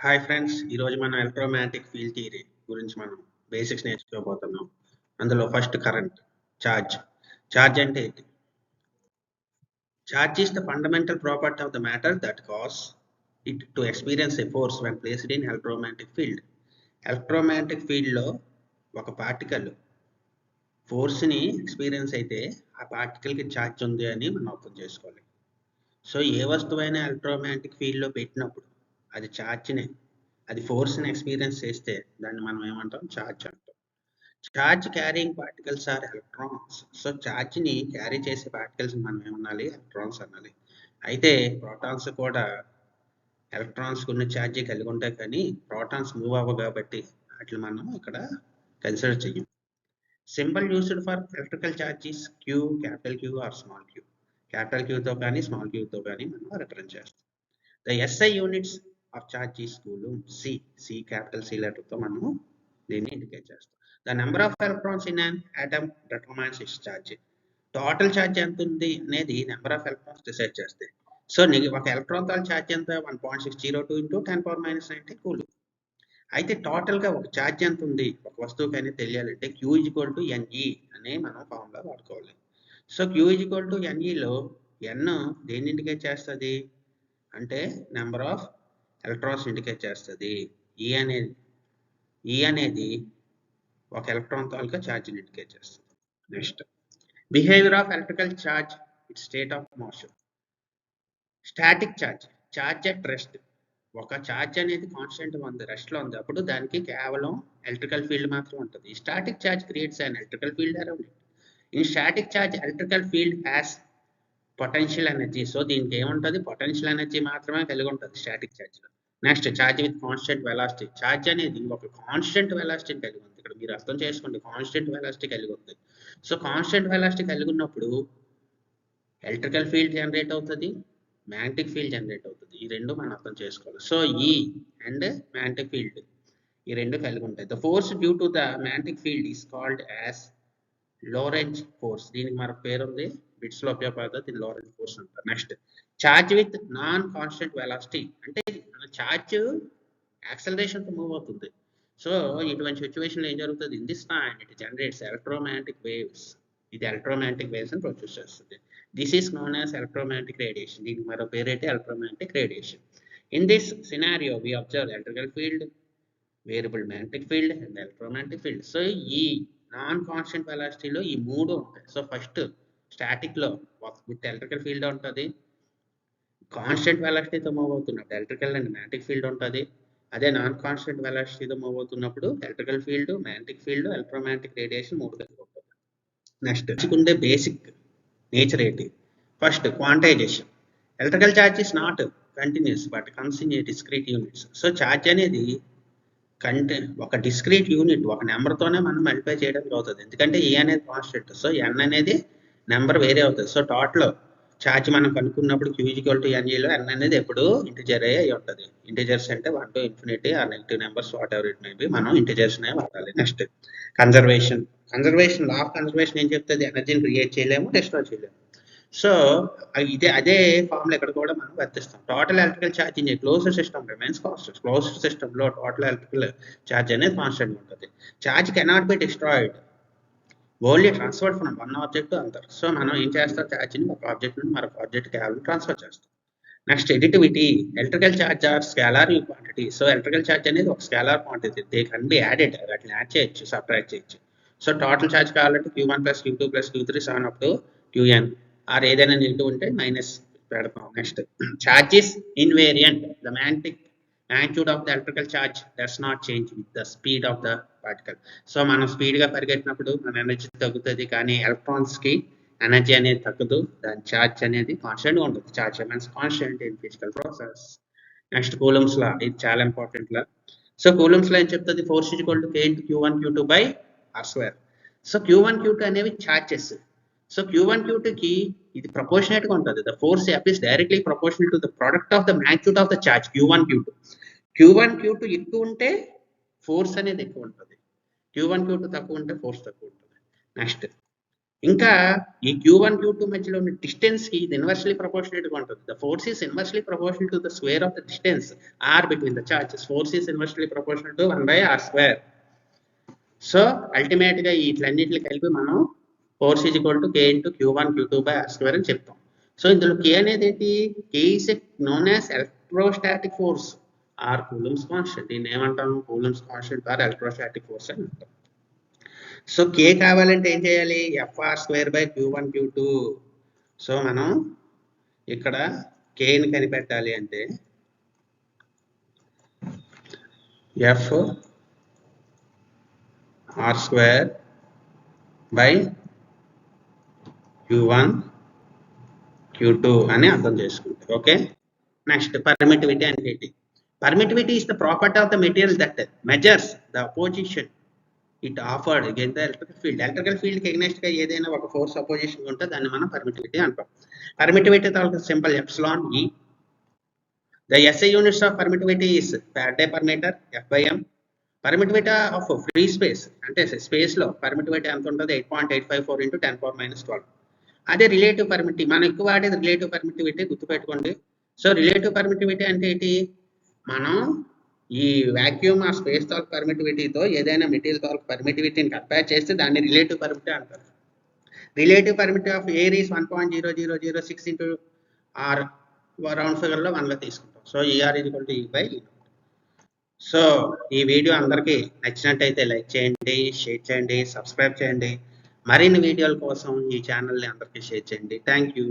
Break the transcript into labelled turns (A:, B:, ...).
A: Hi friends, ఈరోజు మనం electromagnetic field theory గురించి మనం బేసిక్స్ నేర్చుకోబోతున్నాం. అందులో ఫస్ట్ కరెంట్. ఛార్జ్ అంటే ఏంటి? Charge is the fundamental property of the matter that cos it to experience a force when placed in electromagnetic field. Electromagnetic ఫీల్డ్లో ఒక particle ఫోర్స్ని experience అయితే ఆ పార్టికల్కి ఛార్జ్ ఉంది అని మనం అర్థం చేసుకోవాలి. సో ఏ వస్తువైనా ఎలక్ట్రోమాగ్నెటిక్ ఫీల్డ్లో పెట్టినప్పుడు అది ఛార్జ్ని, అది ఫోర్స్ని ఎక్స్పీరియన్స్ చేస్తే దాన్ని మనం ఏమంటాం? ఛార్జ్ అంటాం. Charge carrying particles are electrons. So ఛార్జ్ని క్యారీ చేసే పార్టికల్స్ మనం ఏమనాలి? ఎలక్ట్రాన్స్ అనాలి. అయితే ప్రోటాన్స్ కూడా ఎలక్ట్రాన్స్ ఉన్న ఛార్జీ కలిగి ఉంటాయి, కానీ ప్రోటాన్స్ మూవ్ అవ్వవు కాబట్టి అట్లా మనం ఇక్కడ కన్సిడర్ చెయ్యం. Symbol used for electrical charges Q, capital Q or small Q. Capital క్యూతో కానీ స్మాల్ క్యూతో కానీ మనం రిప్రజెంట్ చేస్తాం. The SI units of charge is coulomb. C capital C లెటర్తో మనము దీన్ని ఇండికేట్ చేస్తాం. The number of electrons in an atom determines its charge. Total charge ఎంత ఉంది అనేది నెంబర్ ఆఫ్ ఎలక్ట్రాన్స్ డిసైడ్ చేస్తాయి. సో ఒక ఎలక్ట్రాన్ తో ఛార్జ్ ఎంత? 1.602 × 10⁻⁹ కూలుంబ్. అయితే టోటల్గా ఒక ఛార్జ్ ఎంత ఉంది ఒక వస్తువుకి అనేది తెలియాలంటే Q = NE అనే మనం ఫార్ములా వాడుకోవాలి. సో Q = NEలో N దేన్ని ఇండికేట్ చేస్తుంది అంటే నెంబర్ ఆఫ్ ఎలక్ట్రాన్స్ ఇండికేట్ చేస్తుంది. E అనేది ఒక ఎలక్ట్రాన్ తాలూకా ఛార్జ్ని ఇండికేట్ చేస్తుంది. Next behaviour of electrical charge, it's state of motion. Static charge at rest. ఒక ఛార్జ్ అనేది కాన్స్టెంట్ ఉంది, రెస్ట్లో ఉంది, అప్పుడు దానికి కేవలం ఎలక్ట్రికల్ ఫీల్డ్ మాత్రం ఉంటుంది. Static charge creates an electrical field around it. In static charge electrical field has potential energy. So దీనికి ఏముంటుంది? పొటెన్షియల్ ఎనర్జీ మాత్రమే కలిగి ఉంటుంది స్టాటిక్ ఛార్జ్లో. Next charge with constant velocity. Charge అనేది ఒక కాన్స్టెంట్ వెలాసిటీని కలిగి ఉంది. ఇక్కడ మీరు అర్థం చేసుకోండి, కాన్స్టెంట్ వెలాసిటీ కలిగి ఉంది. సో కాన్స్టెంట్ వెలాసిటీ కలిగి ఉన్నప్పుడు ఎలక్ట్రికల్ ఫీల్డ్ జనరేట్ అవుతుంది, మ్యాగ్నెటిక్ ఫీల్డ్ జనరేట్ అవుతుంది. ఈ రెండు మనం అర్థం చేసుకోవాలి. సో ఈ అండ్ మ్యాగ్నెటిక్ ఫీల్డ్ ఈ రెండు కలిగి ఉంటాయి. The force due to the magnetic field is called as Lorentz force. దీనికి మరొక పేరు ఉంది, బిట్స్ లో ఉపయోగపడుతుంది, దీన్ని లోరెంజ్ ఫోర్స్ అంటారు. Next charge with non constant velocity. అంటే ఛార్జ్ యాక్సలరేషన్ తో మూవ్ అవుతుంది. సో ఇటువంటి సిచ్యువేషన్ లో ఏం జరుగుతుంది? In this time it generates electromagnetic waves. ఇది ఎలక్ట్రోమాగ్నెటిక్ వేవ్స్ అని ప్రొడ్యూస్ చేస్తుంది. This is known as electromagnetic radiation. దీనికి మరో పేరైతే electromagnetic radiation. In this scenario we observe electrical field, variable magnetic field and electromagnetic field. So ఈ non constant వెలాసిటీలో ఈ మూడు ఉంటాయి. సో ఫస్ట్ స్టాటిక్ లో విత్ ఎలక్ట్రికల్ ఫీల్డ్ ఉంటుంది, కాన్స్టెంట్ వెలాసిటీతో మూవ్ అవుతున్నప్పుడు ఎలక్ట్రికల్ అండ్ మ్యాగ్నెటిక్ ఫీల్డ్ ఉంటుంది. అదే నాన్ కాన్స్టెంట్ వెలాసిటీతో మూవ్ అవుతున్నప్పుడు electrical field, magnetic field, electromagnetic radiation మూడు కలిగి ఉంటుంది. నెక్స్ట్ ఉండే బేసిక్ నేచర్ ఏంటి? First quantization. Electrical charge is not continuous but comes in discrete units. So charge అనేది ఒక డిస్క్రీట్ యూనిట్, ఒక నెంబర్తోనే మనం మల్టిప్లై చేయడానికి అవుతుంది. ఎందుకంటే ఏ అనేది కాన్స్టెంట్, సో ఎన్ అనేది నెంబర్ వేరే అవుతుంది. సో టోటల్ ఛార్జ్ మనం కనుక్కున్నప్పుడు Q = NEలో ఎన్ అనేది ఎప్పుడు ఇంటిజర్ అయ్యి ఉంటుంది. ఇంటిజర్స్ అంటే 1 to infinity ఆ negative numbers what ever it may be, మనం ఇంటిజర్స్ నే వాడాలి. Next conservation. Law of conservation ఏం చెప్తుంది? ఎనర్జీని క్రియేట్ చేయలేము, డిస్ట్రాయ్ చేయలేము. సో అదే ఫార్ములా ఇక్కడ కూడా మనం వర్తిస్తాం. Total electrical charge in a closed system remains constant. Closed system లో టోటల్ ఎలక్ట్రికల్ ఛార్జ్ అనేది కాన్స్టెంట్ ఉంటుంది. Charge cannot be destroyed, only transferred from one object to other. So మనం ఏం చేస్తాం? ఛార్జ్ని ఒక ఆబ్జెక్ట్ నుండి మరొక ఆబ్జెక్ట్ కేవలం ట్రాన్స్ఫర్ చేస్తాం. Next additivity. Electrical charge are scalar quantity. So electrical charge అనేది ఒక scalar quantity, they can be added, వాటిని యాడ్ చేయొచ్చు, సబ్ట్రాక్ట్ చేయొచ్చు. సో టోటల్ ఛార్జ్ కావాలంటే Q1 + Q2 + Q3 7 up to Qn, are ఏదైనా నెగిటివ్ ఉంటే మైనస్ పెడతాం. Next charge is invariant. The magnitude of the electrical charge does not change with the speed of the particle. So మనం స్పీడ్గా పరిగెట్టినప్పుడు మన energy తగ్గుతుంది, కానీ ఎలక్ట్రాన్స్కి energy అనేది తగ్గదు, దాని ఛార్జ్ అనేది కాన్స్టెంట్గా ఉంటుంది. Charge remains constant in physical process. Next Coulomb's law, ఇది చాలా important law. So Coulomb's law ఏం చెప్తుంది? Force = K × Q1 Q2/R². So Q1 Q2 అనేవి ఛార్జెస్. సో Q1 Q2కి ఇది ప్రపోర్షనేట్ గా ఉంటుంది. The force F is directly proportional to the product of the magnitude of the charge Q1 Q2. Q1 Q2 ఎక్కువ ఉంటే force అనేది ఎక్కువ ఉంటుంది, Q1 Q2 తక్కువ ఉంటే ఫోర్స్ తక్కువ ఉంటుంది. నెక్స్ట్ ఇంకా ఈ Q1 Q2 మధ్యలో ఉన్న డిస్టెన్స్ కి ఇది ఇన్వర్స్లీ ప్రపోర్షనేట్ గా ఉంటుంది. The force is inversely proportional to the square of the distance r between the charges. Force is inversely proportional to 1/r². So ultimate గా వీటిలన్నిటిని కలిపి మనం force is equal to K into Q1 Q2/r² అని చెప్తాం. So ఇందులో K అనేది ఏంటి? K is known as electrostatic force or Coulomb's constant. దీన్ని ఏమంటాము? Coulomb's constant or electrostatic force అని అంటాం. సో K కావాలంటే ఏం చేయాలి? FR²/Q1 Q2. సో మనం ఇక్కడ Kని కనిపెట్టాలి అంటే FR²/Q1 Q2 అని అర్థం చేసుకుంటాం. ఓకే. నెక్స్ట్ పర్మిటివిటీ అంటే ఏంటి? Permittivity is the property of the material that measures the opposition it offered against the electrical field. Electrical field కి against గా ఏదైనా ఒక ఫోర్స్ అపోజిషన్ ఉంటే దాన్ని మనం పర్మిటివిటీ అంటాం. పర్మిటివిటీ తాలూకు symbol epsilon E. The SI units of permittivity is Faraday per meter F/m. Permittivity of free space అంటే స్పేస్ లో పర్మిటివిటీ ఎంత ఉంటుంది? 8.854 × 10⁻⁻12. అదే రిలేటివ్ పర్మిటివిటీ మనం ఎక్కువ వాడేది రిలేటివ్ పర్మిటివిటీ, గుర్తుపెట్టుకోండి. సో రిలేటివ్ పర్మిటివిటీ అంటే ఏంటి? మనం ఈ వాక్యూమ్ ఆ స్పేస్ తాలూకు పర్మిటివిటీతో ఏదైనా మెటీరియల్ తాలూకు పర్మిటివిటీని కంపేర్ చేస్తే దాన్ని రిలేటివ్ పర్మిటివిటీ అంటారు. Relative permittivity of air is 1.0006 × r round figure లో 1 గా తీసుకుంటాం. So ER = E/E. సో ఈ వీడియో అందరికీ నచ్చినట్టయితే లైక్ చేయండి, షేర్ చేయండి, సబ్స్క్రైబ్ చేయండి. మరిన్ని వీడియోల కోసం ఈ ఛానల్ని అందరికీ షేర్ చేయండి. Thank you.